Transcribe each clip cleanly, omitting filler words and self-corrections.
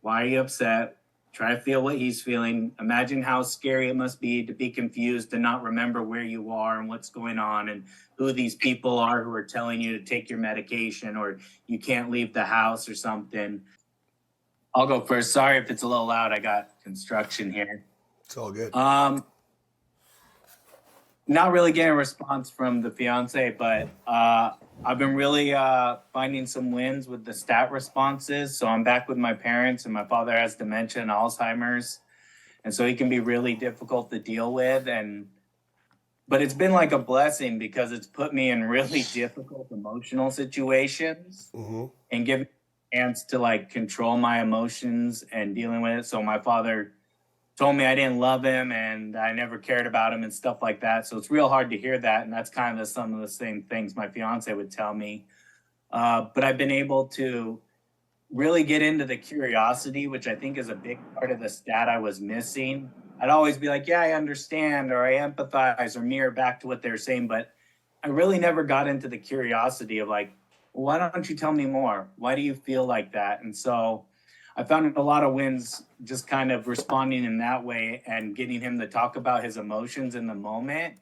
why are you upset? Try to feel what he's feeling. Imagine how scary it must be to be confused and not remember where you are and what's going on and who these people are who are telling you to take your medication or you can't leave the house or something. I'll go first. Sorry if it's a little loud. I got construction here. It's all good. Not really getting a response from the fiance, but I've been really finding some wins with the stat responses. So I'm back with my parents, and my father has dementia and Alzheimer's, and so he can be really difficult to deal with. But it's been like a blessing because it's put me in really difficult emotional situations and given me a chance to like control my emotions and dealing with it. So my father told me I didn't love him and I never cared about him and stuff like that. So it's real hard to hear that. And that's kind of some of the same things my fiance would tell me. But I've been able to really get into the curiosity, which I think is a big part of the stat I was missing. I'd always be like, yeah, I understand, or I empathize, or mirror back to what they're saying. But I really never got into the curiosity of like, why don't you tell me more? Why do you feel like that? And so I found a lot of wins just kind of responding in that way and getting him to talk about his emotions in the moment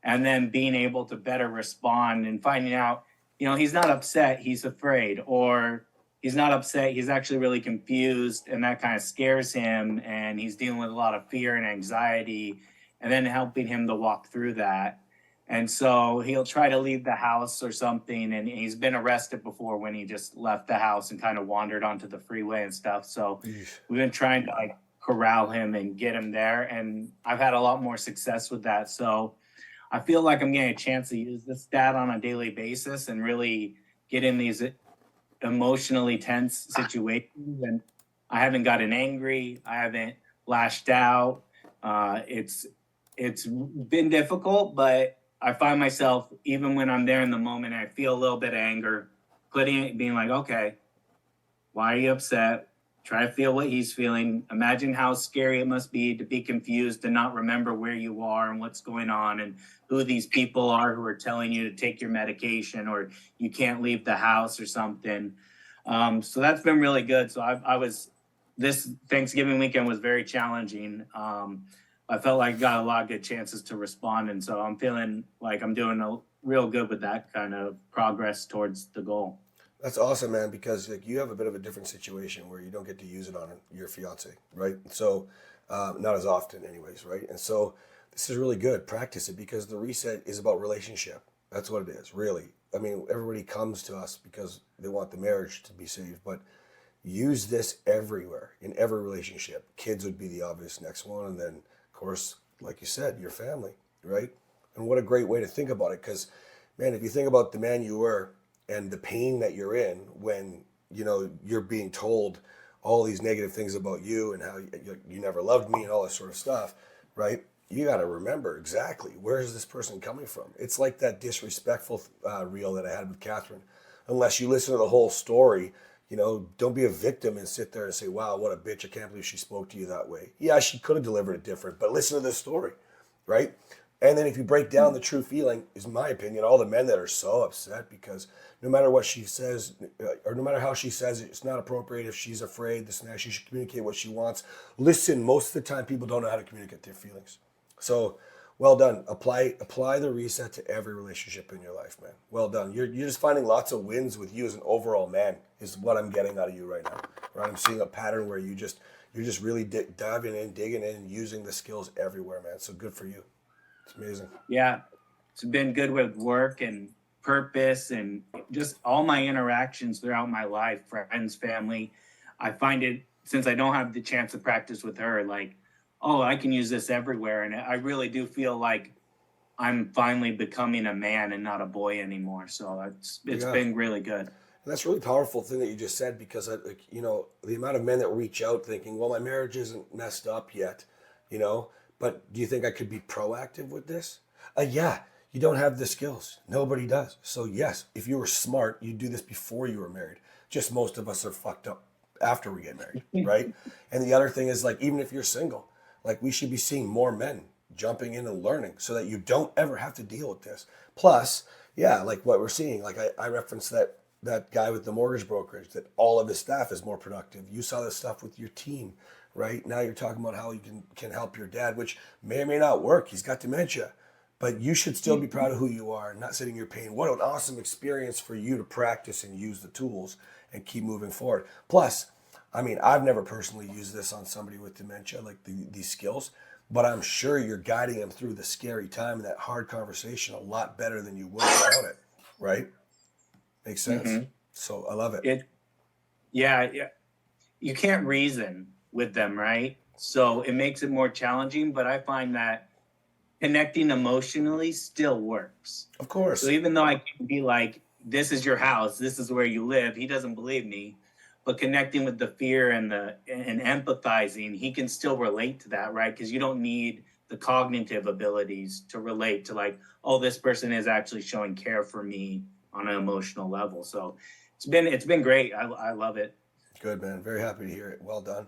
and then being able to better respond and finding out, he's not upset, he's afraid, or he's not upset, he's actually really confused and that kind of scares him and he's dealing with a lot of fear and anxiety and then helping him to walk through that. And so he'll try to leave the house or something. And he's been arrested before when he just left the house and kind of wandered onto the freeway and stuff. So we've been trying to like corral him and get him there. And I've had a lot more success with that. So I feel like I'm getting a chance to use this stat on a daily basis and really get in these emotionally tense situations. And I haven't gotten angry. I haven't lashed out. It's been difficult, but I find myself, even when I'm there in the moment, I feel a little bit of anger, being like, okay, why are you upset? Try to feel what he's feeling. Imagine how scary it must be to be confused and not remember where you are and what's going on and who these people are who are telling you to take your medication or you can't leave the house or something. So that's been really good. So this Thanksgiving weekend was very challenging. I felt like I got a lot of good chances to respond. And so I'm feeling like I'm doing real good with that kind of progress towards the goal. That's awesome, man, because like, you have a bit of a different situation where you don't get to use it on your fiance, right? So not as often anyways, right? And so this is really good. Practice it because the reset is about relationship. That's what it is, really. I mean, everybody comes to us because they want the marriage to be saved, but use this everywhere, in every relationship. Kids would be the obvious next one, and then of course, like you said, your family, right? And what a great way to think about it. Because, man, if you think about the man you were and the pain that you're in when, you're being told all these negative things about you and how you never loved me and all this sort of stuff, right? You got to remember exactly where is this person coming from. It's like that disrespectful reel that I had with Kathryn. Unless you listen to the whole story, don't be a victim and sit there and say, wow, what a bitch. I can't believe she spoke to you that way. Yeah, she could have delivered it different, but listen to this story, right? And then if you break down the true feeling, is my opinion, all the men that are so upset because no matter what she says, or no matter how she says it, it's not appropriate. If she's afraid, this and that, she should communicate what she wants. Listen, most of the time people don't know how to communicate their feelings. So well done. Apply the reset to every relationship in your life, man. Well done. You're just finding lots of wins with you as an overall man is what I'm getting out of you right now. Right? I'm seeing a pattern where you're just really diving in, digging in, and using the skills everywhere, man. So good for you. It's amazing. Yeah, it's been good with work and purpose and just all my interactions throughout my life, friends, family. I find it, since I don't have the chance to practice with her, like, oh, I can use this everywhere. And I really do feel like I'm finally becoming a man and not a boy anymore. So it's been really good. And that's a really powerful thing that you just said because, the amount of men that reach out thinking, well, my marriage isn't messed up yet, but do you think I could be proactive with this? Yeah, you don't have the skills. Nobody does. So yes, if you were smart, you'd do this before you were married. Just most of us are fucked up after we get married, right? And the other thing is like, even if you're single, like we should be seeing more men jumping in and learning so that you don't ever have to deal with this. Plus, yeah, like what we're seeing, like I referenced that that guy with the mortgage brokerage that all of his staff is more productive. You saw this stuff with your team, right? Now you're talking about how you can help your dad, which may or may not work. He's got dementia, but you should still be proud of who you are, not sitting in your pain. What an awesome experience for you to practice and use the tools and keep moving forward. Plus, I mean, I've never personally used this on somebody with dementia, like these skills, but I'm sure you're guiding them through the scary time and that hard conversation a lot better than you would without it, right? Makes sense. So I love it. Yeah, you can't reason with them, right? So it makes it more challenging, but I find that connecting emotionally still works. Of course. So even though I can be like, this is your house, this is where you live, he doesn't believe me, but connecting with the fear and empathizing, he can still relate to that, right? Because you don't need the cognitive abilities to relate to like, oh, this person is actually showing care for me on an emotional level. So it's been great. I love it. Good, man. Very happy to hear it. Well done.